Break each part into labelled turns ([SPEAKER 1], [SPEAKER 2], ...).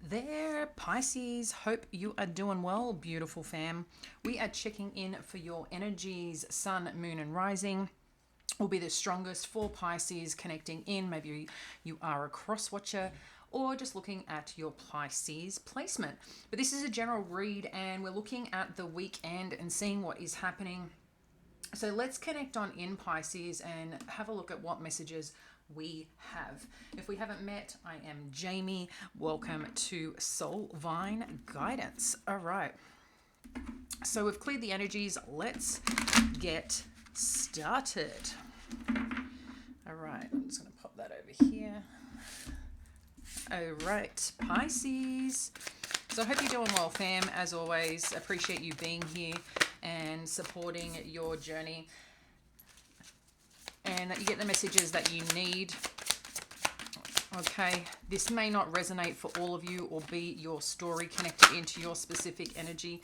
[SPEAKER 1] there, Pisces. Hope you are doing well, beautiful fam. We are checking in for your energies. Sun, moon, and rising will be the strongest for Pisces connecting in. Maybe you are a cross watcher or just looking at your Pisces placement. But this is a general read and we're looking at the weekend and seeing what is happening. So let's connect on in, Pisces, and have a look at what messages we have. If we haven't met, I am Jamie. Welcome to Soul Vine Guidance. All right. So we've cleared the energies. Let's get started. All right. I'm just going to pop that over here. All right, Pisces. So I hope you're doing well, fam. As always, appreciate you being here and supporting your journey, and that you get the messages that you need. Okay, this may not resonate for all of you or be your story connected into your specific energy.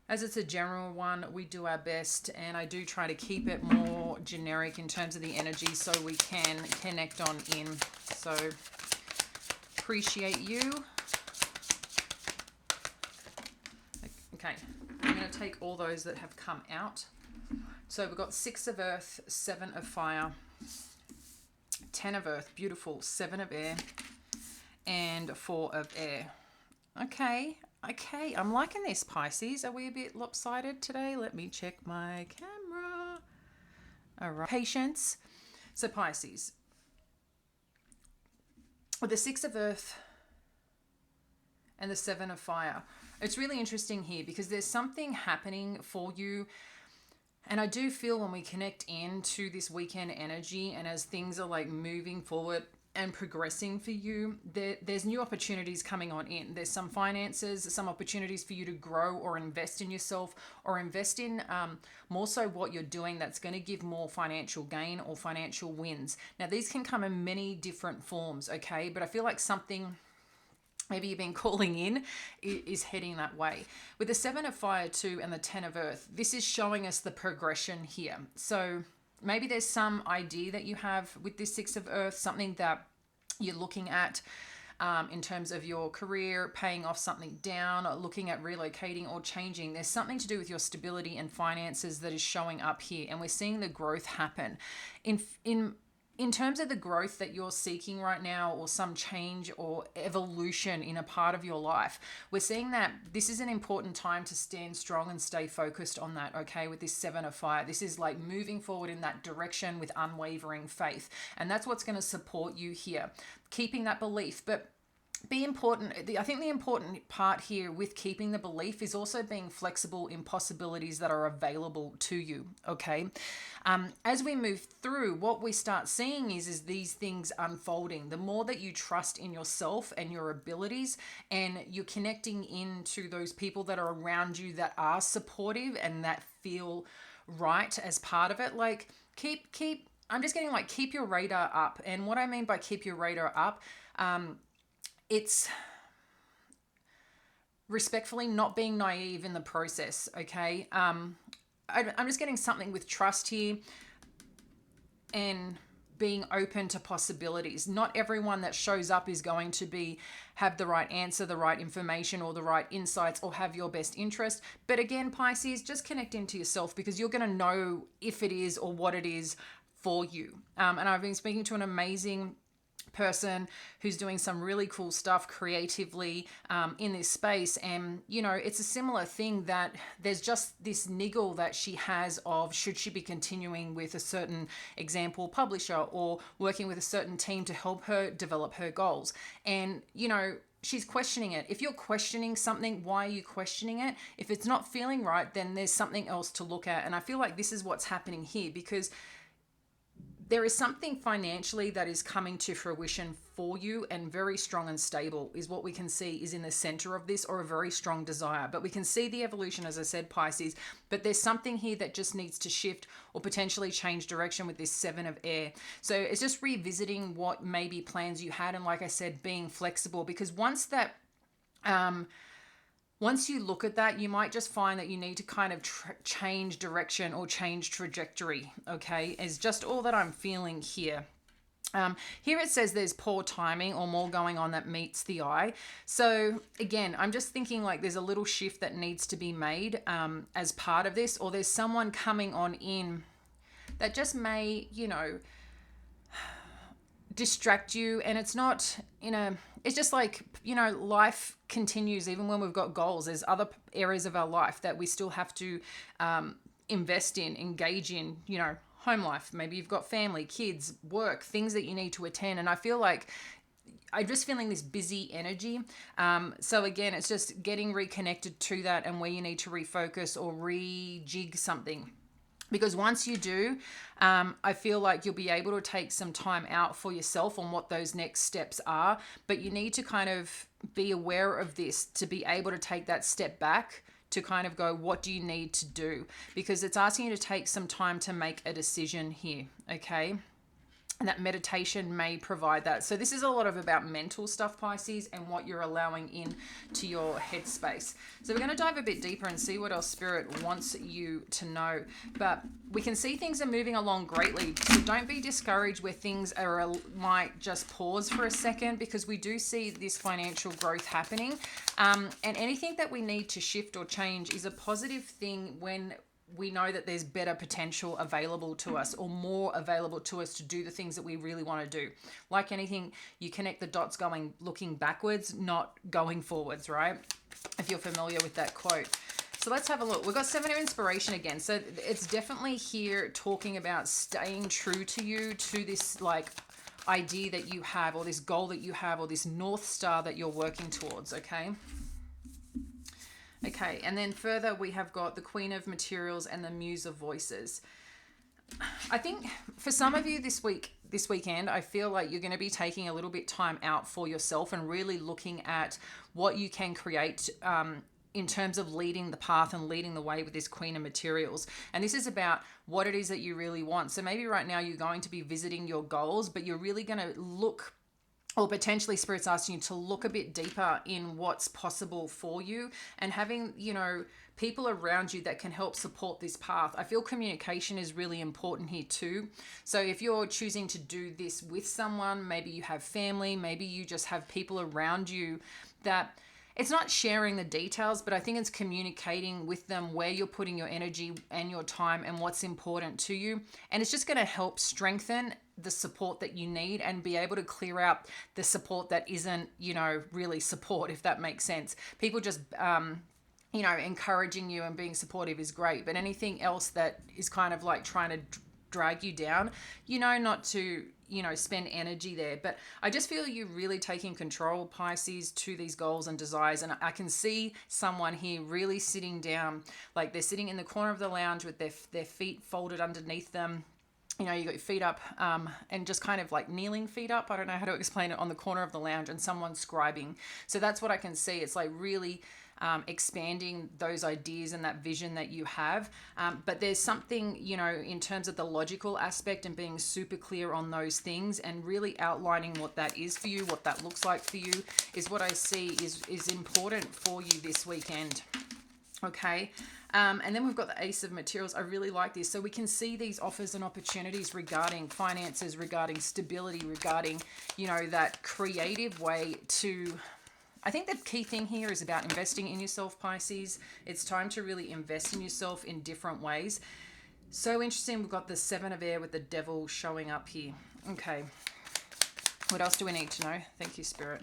[SPEAKER 1] As it's a general one, we do our best, and I do try to keep it more generic in terms of the energy so we can connect on in. So appreciate you. Okay, I'm going to take all those that have come out. So we've got 6 of Earth, 7 of Fire, 10 of Earth, beautiful, 7 of Air, and 4 of Air. Okay, I'm liking this, Pisces. Are we a bit lopsided today? Let me check my camera. All right, patience. So Pisces, with the 6 of Earth and the 7 of Fire, it's really interesting here because there's something happening for you. And I do feel when we connect into this weekend energy and as things are like moving forward and progressing for you, there's new opportunities coming on in. There's some finances, some opportunities for you to grow or invest in yourself, or invest in more so what you're doing that's going to give more financial gain or financial wins. Now, these can come in many different forms, okay? But I feel like something maybe you've been calling in is heading that way. With the 7 of Fire too and the 10 of Earth, this is showing us the progression here. So maybe there's some idea that you have with this 6 of Earth, something that you're looking at in terms of your career, paying off something down, or looking at relocating or changing. There's something to do with your stability and finances that is showing up here, and we're seeing the growth happen. In terms of the growth that you're seeking right now, or some change or evolution in a part of your life, we're seeing that this is an important time to stand strong and stay focused on that, okay, with this 7 of Fire. This is like moving forward in that direction with unwavering faith. And that's what's going to support you here, keeping that belief. But I think the important part here with keeping the belief is also being flexible in possibilities that are available to you, okay? As we move through, what we start seeing is these things unfolding. The more that you trust in yourself and your abilities, and you're connecting into those people that are around you that are supportive and that feel right as part of it, like I'm just getting like keep your radar up. And what I mean by keep your radar up, it's respectfully not being naive in the process, okay? I'm just getting something with trust here and being open to possibilities. Not everyone that shows up is going to have the right answer, the right information, or the right insights, or have your best interest. But again, Pisces, just connect into yourself, because you're going to know if it is or what it is for you. And I've been speaking to an amazing person who's doing some really cool stuff creatively in this space, and it's a similar thing, that there's just this niggle that she has of should she be continuing with a certain example publisher or working with a certain team to help her develop her goals. And she's questioning it. If you're questioning something, why are you questioning it? If it's not feeling right, then there's something else to look at. And I feel like this is what's happening here, because there is something financially that is coming to fruition for you, and very strong and stable is what we can see is in the center of this, or a very strong desire. But we can see the evolution, as I said, Pisces, but there's something here that just needs to shift or potentially change direction with this 7 of Air. So it's just revisiting what maybe plans you had, and like I said, being flexible, because once you look at that, you might just find that you need to kind of change direction or change trajectory, okay? Is just all that I'm feeling here. Here it says there's poor timing or more going on that meets the eye. So again, I'm just thinking like there's a little shift that needs to be made as part of this, or there's someone coming on in that just may, distract you. And it's not it's just like, life continues even when we've got goals. There's other areas of our life that we still have to invest in, engage in, home life. Maybe you've got family, kids, work, things that you need to attend. And I feel like I'm just feeling this busy energy. So again, it's just getting reconnected to that and where you need to refocus or rejig something. Because once you do, I feel like you'll be able to take some time out for yourself on what those next steps are. But you need to kind of be aware of this to be able to take that step back to kind of go, what do you need to do? Because it's asking you to take some time to make a decision here, okay? And that meditation may provide that. So this is a lot of about mental stuff, Pisces, and what you're allowing in to your headspace. So we're going to dive a bit deeper and see what else Spirit wants you to know. But we can see things are moving along greatly. So don't be discouraged where things might just pause for a second, because we do see this financial growth happening. And anything that we need to shift or change is a positive thing when we know that there's better potential available to us, or more available to us to do the things that we really want to do. Like anything, you connect the dots looking backwards, not going forwards, right? If you're familiar with that quote. So let's have a look. We've got 7 of inspiration again. So it's definitely here talking about staying true to you, to this like idea that you have, or this goal that you have, or this North Star that you're working towards, okay? Okay, and then further we have got the Queen of Materials and the Muse of Voices. I think for some of you this weekend, I feel like you're going to be taking a little bit time out for yourself and really looking at what you can create in terms of leading the path and leading the way with this Queen of Materials. And this is about what it is that you really want. So maybe right now you're going to be visiting your goals, but you're really going to look, or potentially Spirit's asking you to look a bit deeper in what's possible for you, and having, people around you that can help support this path. I feel communication is really important here too. So if you're choosing to do this with someone, maybe you have family, maybe you just have people around you that it's not sharing the details, but I think it's communicating with them where you're putting your energy and your time and what's important to you. And it's just going to help strengthen the support that you need and be able to clear out the support that isn't, really support, if that makes sense. People just, encouraging you and being supportive is great, but anything else that is kind of like trying to drag you down, not to, spend energy there. But I just feel you really taking control, Pisces, to these goals and desires. And I can see someone here really sitting down, like they're sitting in the corner of the lounge with their feet folded underneath them. You got your feet up and just kind of like kneeling feet up. I don't know how to explain it, on the corner of the lounge, and someone's scribing. So that's what I can see. It's like really expanding those ideas and that vision that you have. But there's something, in terms of the logical aspect and being super clear on those things and really outlining what that is for you, what that looks like for you, is what I see is important for you this weekend. Okay. And then we've got the Ace of Materials. I really like this. So we can see these offers and opportunities regarding finances, regarding stability, regarding, that creative way to... I think the key thing here is about investing in yourself, Pisces. It's time to really invest in yourself in different ways. So interesting. We've got the 7 of Air with the Devil showing up here. Okay. What else do we need to know? Thank you, Spirit.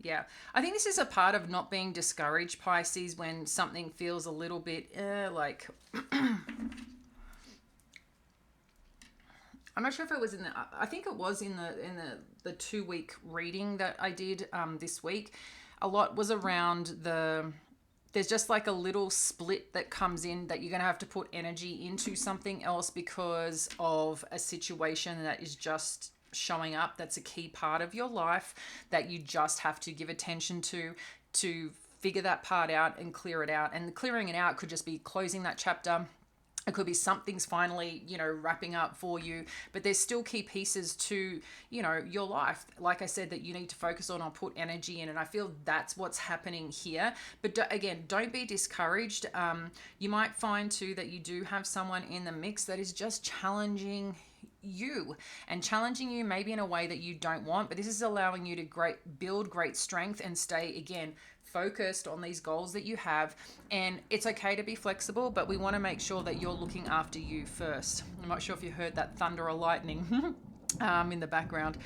[SPEAKER 1] Yeah, I think this is a part of not being discouraged, Pisces, when something feels a little bit like... I'm not sure if it was I think it was in the 2-week reading that I did this week. A lot was around there's just like a little split that comes in that you're going to have to put energy into something else because of a situation that is just showing up. That's a key part of your life that you just have to give attention to figure that part out and clear it out. And clearing it out could just be closing that chapter. It could be something's finally, wrapping up for you, but there's still key pieces to, your life. Like I said, that you need to focus on or put energy in. And I feel that's what's happening here. But again, don't be discouraged. You might find too that you do have someone in the mix that is just challenging you and challenging you maybe in a way that you don't want, but this is allowing you to build great strength and stay again focused on these goals that you have. And it's okay to be flexible, but we want to make sure that you're looking after you first. I'm not sure if you heard that thunder or lightning in the background.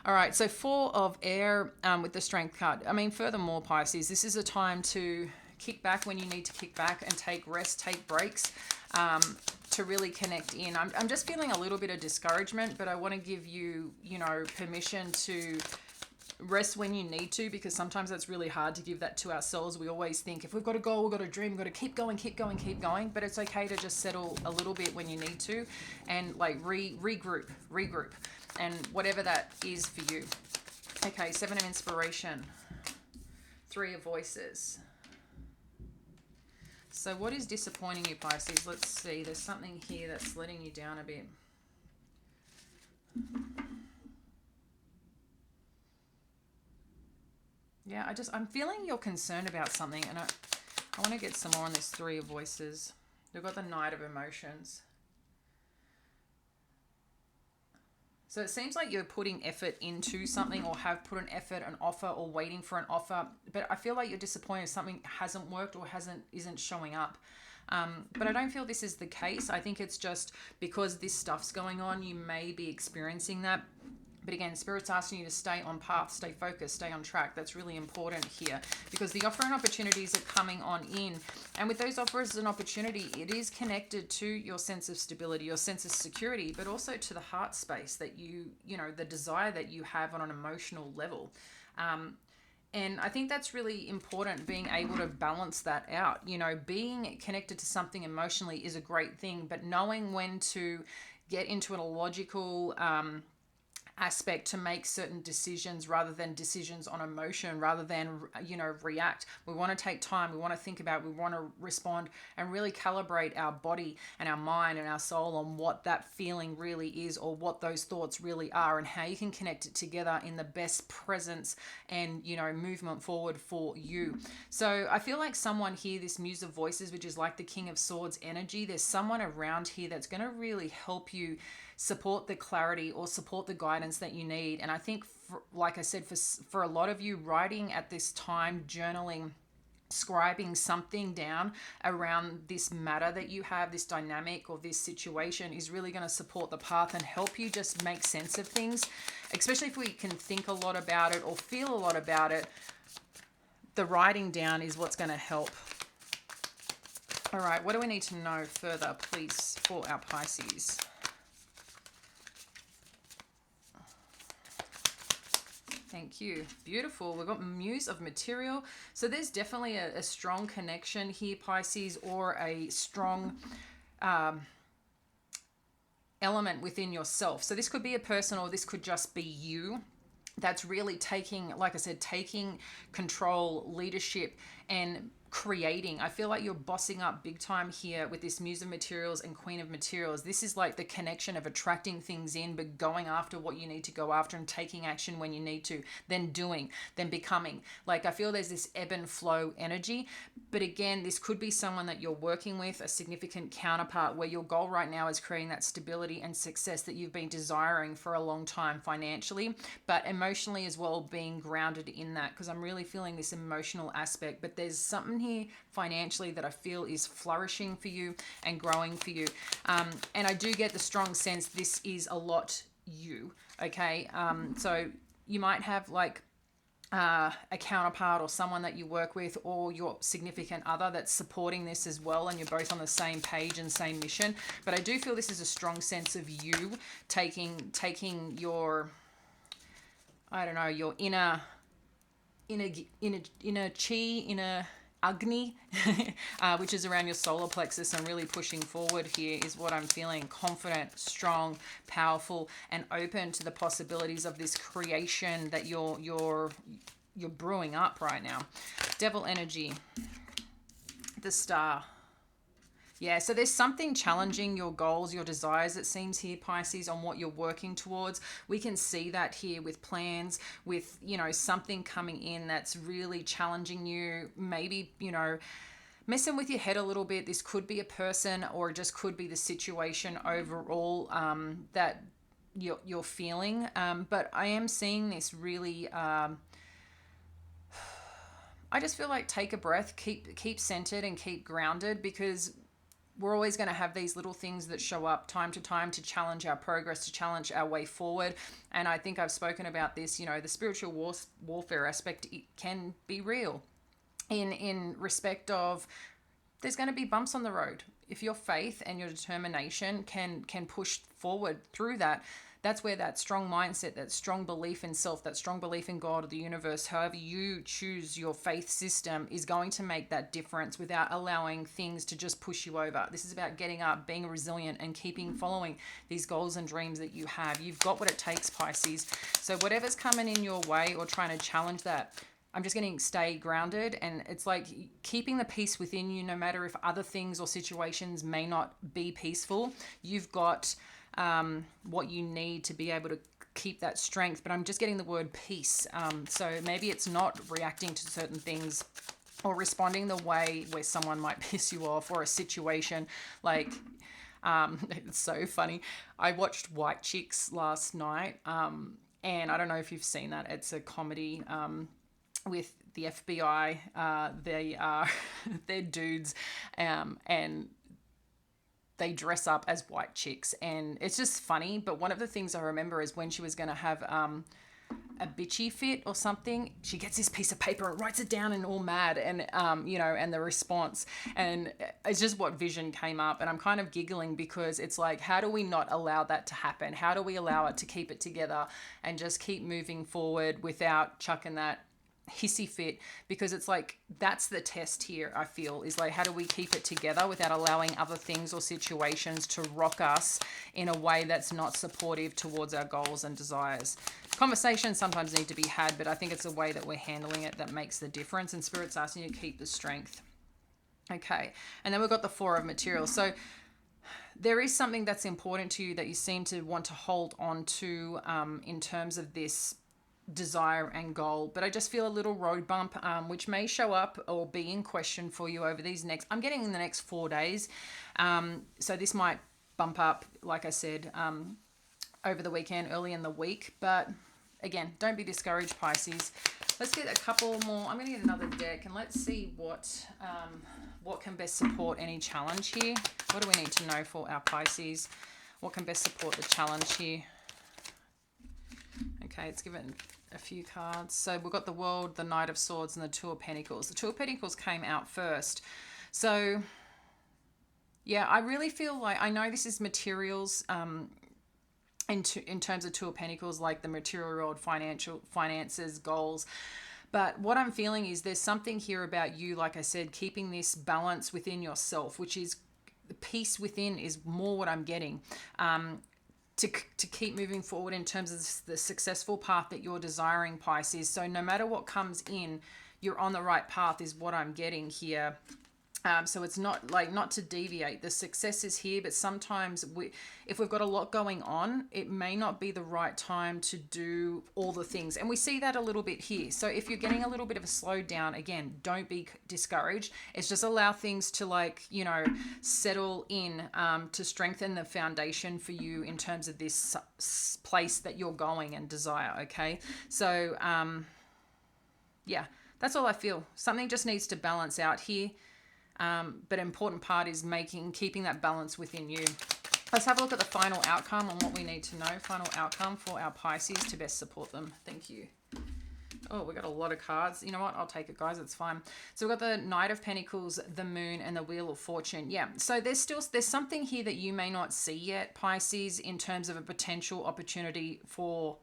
[SPEAKER 1] All right, so 4 of air with the strength card. I mean, furthermore, Pisces, this is a time to kick back when you need to kick back and take rest, take breaks, to really connect in. I'm just feeling a little bit of discouragement, but I want to give you, permission to rest when you need to, because sometimes that's really hard to give that to ourselves. We always think if we've got a goal, we've got a dream, we've got to keep going, but it's okay to just settle a little bit when you need to and like regroup and whatever that is for you. Okay, 7 of inspiration, 3 of voices. So what is disappointing you, Pisces? Let's see. There's something here that's letting you down a bit. Yeah, I'm feeling you're concerned about something, and I want to get some more on this 3 of voices. We've got the Knight of emotions. So it seems like you're putting effort into something, or have put an effort, an offer, or waiting for an offer. But I feel like you're disappointed if something hasn't worked or isn't showing up. But I don't feel this is the case. I think it's just because this stuff's going on, you may be experiencing that. But again, Spirit's asking you to stay on path, stay focused, stay on track. That's really important here, because the offer and opportunities are coming on in. And with those offers and opportunity, it is connected to your sense of stability, your sense of security, but also to the heart space that the desire that you have on an emotional level. And I think that's really important, being able to balance that out. Being connected to something emotionally is a great thing, but knowing when to get into a logical aspect to make certain decisions, rather than decisions on emotion, rather than react. We want to take time, we want to think about, we want to respond and really calibrate our body and our mind and our soul on what that feeling really is, or what those thoughts really are, and how you can connect it together in the best presence and movement forward for you. So I feel like someone here, this Muse of Voices, which is like the King of Swords energy, there's someone around here that's going to really help you support the clarity or support the guidance that you need. And I think, like I said, for a lot of you, writing at this time, journaling, scribing something down around this matter that you have, this dynamic or this situation, is really going to support the path and help you just make sense of things. Especially if we can think a lot about it or feel a lot about it, the writing down is what's going to help. All right, what do we need to know further, please, for our Pisces? Thank you. Beautiful. We've got Muse of Material. So there's definitely a strong connection here, Pisces, or a strong element within yourself. So this could be a person, or this could just be you, that's really taking, like I said, taking control, leadership, and creating. I feel like you're bossing up big time here with this Muse of Materials and Queen of Materials. This is like the connection of attracting things in, but going after what you need to go after and taking action when you need to, then doing, then becoming. Like, I feel there's this ebb and flow energy. But again, this could be someone that you're working with, a significant counterpart, where your goal right now is creating that stability and success that you've been desiring for a long time financially, but emotionally as well, being grounded in that, because I'm really feeling this emotional aspect. But there's something here financially that I feel is flourishing for you and growing for you. And I do get the strong sense this is a lot you, okay? So you might have like a counterpart or someone that you work with, or your significant other that's supporting this as well, and you're both on the same page and same mission. But I do feel this is a strong sense of you taking your, I don't know, your inner chi, inner Agni, which is around your solar plexus, and really pushing forward here is what I'm feeling. Confident, strong, powerful, and open to the possibilities of this creation that you're brewing up right now. Devil energy, the Star. Yeah, so there's something challenging your goals, your desires, it seems here, Pisces, on what you're working towards. We can see that here with plans, with, something coming in that's really challenging you. Maybe, messing with your head a little bit. This could be a person, or it just could be the situation overall that you're feeling. But I am seeing this really. I just feel like take a breath, keep centered, and keep grounded, because we're always going to have these little things that show up time to time to challenge our progress, to challenge our way forward. And I think I've spoken about this, the spiritual warfare aspect, it can be real in respect of there's going to be bumps on the road. If your faith and your determination can push forward through that, that's where that strong mindset, that strong belief in self, that strong belief in God or the universe, however you choose your faith system, is going to make that difference without allowing things to just push you over. This is about getting up, being resilient, and following these goals and dreams that you have. You've got what it takes, Pisces. So whatever's coming in your way or trying to challenge that, I'm just getting stay grounded, and it's like keeping the peace within you, no matter if other things or situations may not be peaceful. You've got what you need to be able to keep that strength. But I'm just getting the word peace. So maybe it's not reacting to certain things or responding the way where someone might piss you off, or a situation like, it's so funny. I watched White Chicks last night, and I don't know if you've seen that. It's a comedy with the FBI. They're dudes, and they dress up as white chicks, and it's just funny. But one of the things I remember is when she was going to have a bitchy fit or something, she gets this piece of paper and writes it down and all mad, and and the response, and it's just what vision came up. And I'm kind of giggling, because it's like, how do we not allow that to happen? How do we allow it to keep it together and just keep moving forward without chucking that hissy fit? Because it's like, that's the test here, I feel, is like, how do we keep it together without allowing other things or situations to rock us in a way that's not supportive towards our goals and desires? Conversations sometimes need to be had, but I think it's the way that we're handling it that makes the difference, and Spirit's asking you to keep the strength. Okay, and then we've got the Four of Materials. So there is something that's important to you that you seem to want to hold on to in terms of this desire and goal, but I just feel a little road bump, which may show up or be in question for you over these I'm getting in the next 4 days. So this might bump up, like I said, over the weekend, early in the week. But again, don't be discouraged, Pisces. Let's get a couple more. I'm going to get another deck, and let's see what can best support any challenge here. What do we need to know for our Pisces? What can best support the challenge here? Okay, it's given a few cards. So we've got the World, the Knight of Swords, and the Two of Pentacles. The Two of Pentacles came out first. So, yeah, I really feel like, I know this is materials in terms of Two of Pentacles, like the material world, finances, goals. But what I'm feeling is there's something here about you, like I said, keeping this balance within yourself, which is the peace within is more what I'm getting. To keep moving forward in terms of the successful path that you're desiring, Pisces. So no matter what comes in, you're on the right path is what I'm getting here. So it's not to deviate. The success is here, but sometimes if we've got a lot going on, it may not be the right time to do all the things. And we see that a little bit here. So if you're getting a little bit of a slowdown, again, don't be discouraged. It's just allow things to settle in to strengthen the foundation for you in terms of this place that you're going and desire, okay? So, yeah, that's all I feel. Something just needs to balance out here. But an important part is keeping that balance within you. Let's have a look at the final outcome on what we need to know. Final outcome for our Pisces to best support them. Thank you. Oh, we got a lot of cards. You know what? I'll take it, guys. It's fine. So we've got the Knight of Pentacles, the Moon, and the Wheel of Fortune. Yeah. So there's something here that you may not see yet, Pisces, in terms of a potential opportunity for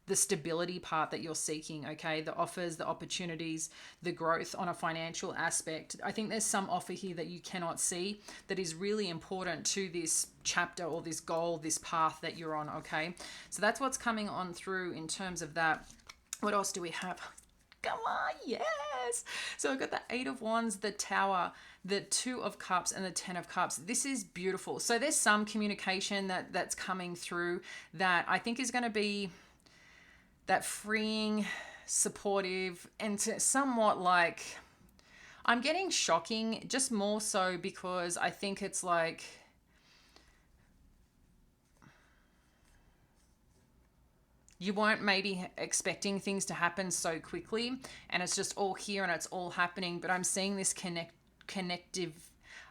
[SPEAKER 1] the stability part that you're seeking, okay? The offers, the opportunities, the growth on a financial aspect. I think there's some offer here that you cannot see that is really important to this chapter or this goal, this path that you're on, okay? So that's what's coming on through in terms of that. What else do we have? Come on, yes! So I've got the Eight of Wands, the Tower, the Two of Cups, and the Ten of Cups. This is beautiful. So there's some communication that's coming through that I think is going to be that freeing, supportive, and somewhat like, I'm getting shocking, just more so because I think it's like, You weren't maybe expecting things to happen so quickly, and it's just all here and it's all happening. But I'm seeing this connective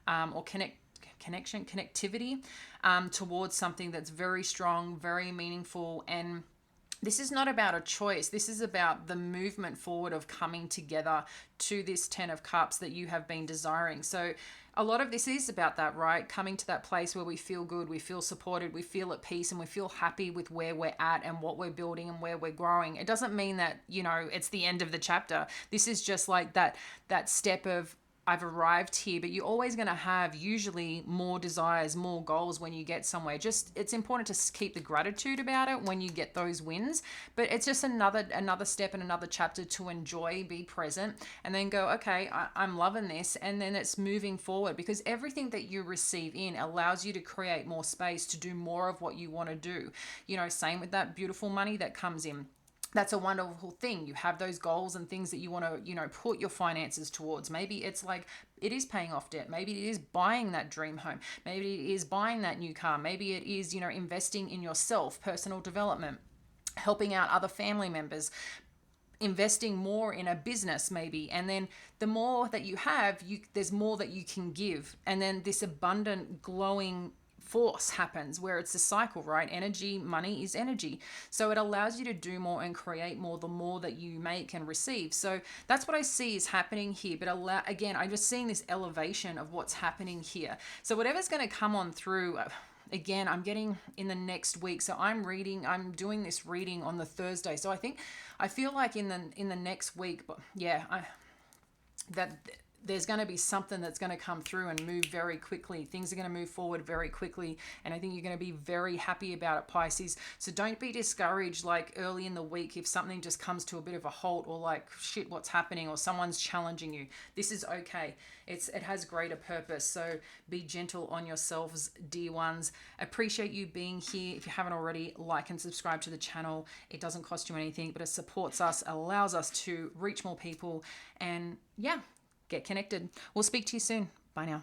[SPEAKER 1] or connectivity towards something that's very strong, very meaningful. And this is not about a choice. This is about the movement forward of coming together to this 10 of Cups that you have been desiring. So a lot of this is about that, right? Coming to that place where we feel good, we feel supported, we feel at peace, and we feel happy with where we're at and what we're building and where we're growing. It doesn't mean that, it's the end of the chapter. This is just like that step of, I've arrived here, but you're always going to have usually more desires, more goals when you get somewhere. Just, it's important to keep the gratitude about it when you get those wins, but it's just another step and another chapter to enjoy, be present, and then go, okay, I'm loving this. And then it's moving forward, because everything that you receive in allows you to create more space to do more of what you want to do. Same with that beautiful money that comes in. That's a wonderful thing. You have those goals and things that you want to, put your finances towards. Maybe it's like it is paying off debt. Maybe it is buying that dream home. Maybe it is buying that new car. Maybe it is, investing in yourself, personal development, helping out other family members, investing more in a business maybe. And then the more that you have, there's more that you can give. And then this abundant, glowing force happens where it's a cycle, right? Energy, money is energy. So it allows you to do more and create more the more that you make and receive. So that's what I see is happening here. But again, I'm just seeing this elevation of what's happening here. So whatever's going to come on through, again, I'm getting in the next week. So I'm doing this reading on the Thursday. So I feel like in the next week, but yeah, there's going to be something that's going to come through and move very quickly. Things are going to move forward very quickly. And I think you're going to be very happy about it, Pisces. So don't be discouraged like early in the week if something just comes to a bit of a halt, or like, shit, what's happening? Or someone's challenging you. This is okay. It has greater purpose. So be gentle on yourselves, dear ones. Appreciate you being here. If you haven't already, like and subscribe to the channel. It doesn't cost you anything, but it supports us, allows us to reach more people. And yeah, get connected. We'll speak to you soon. Bye now.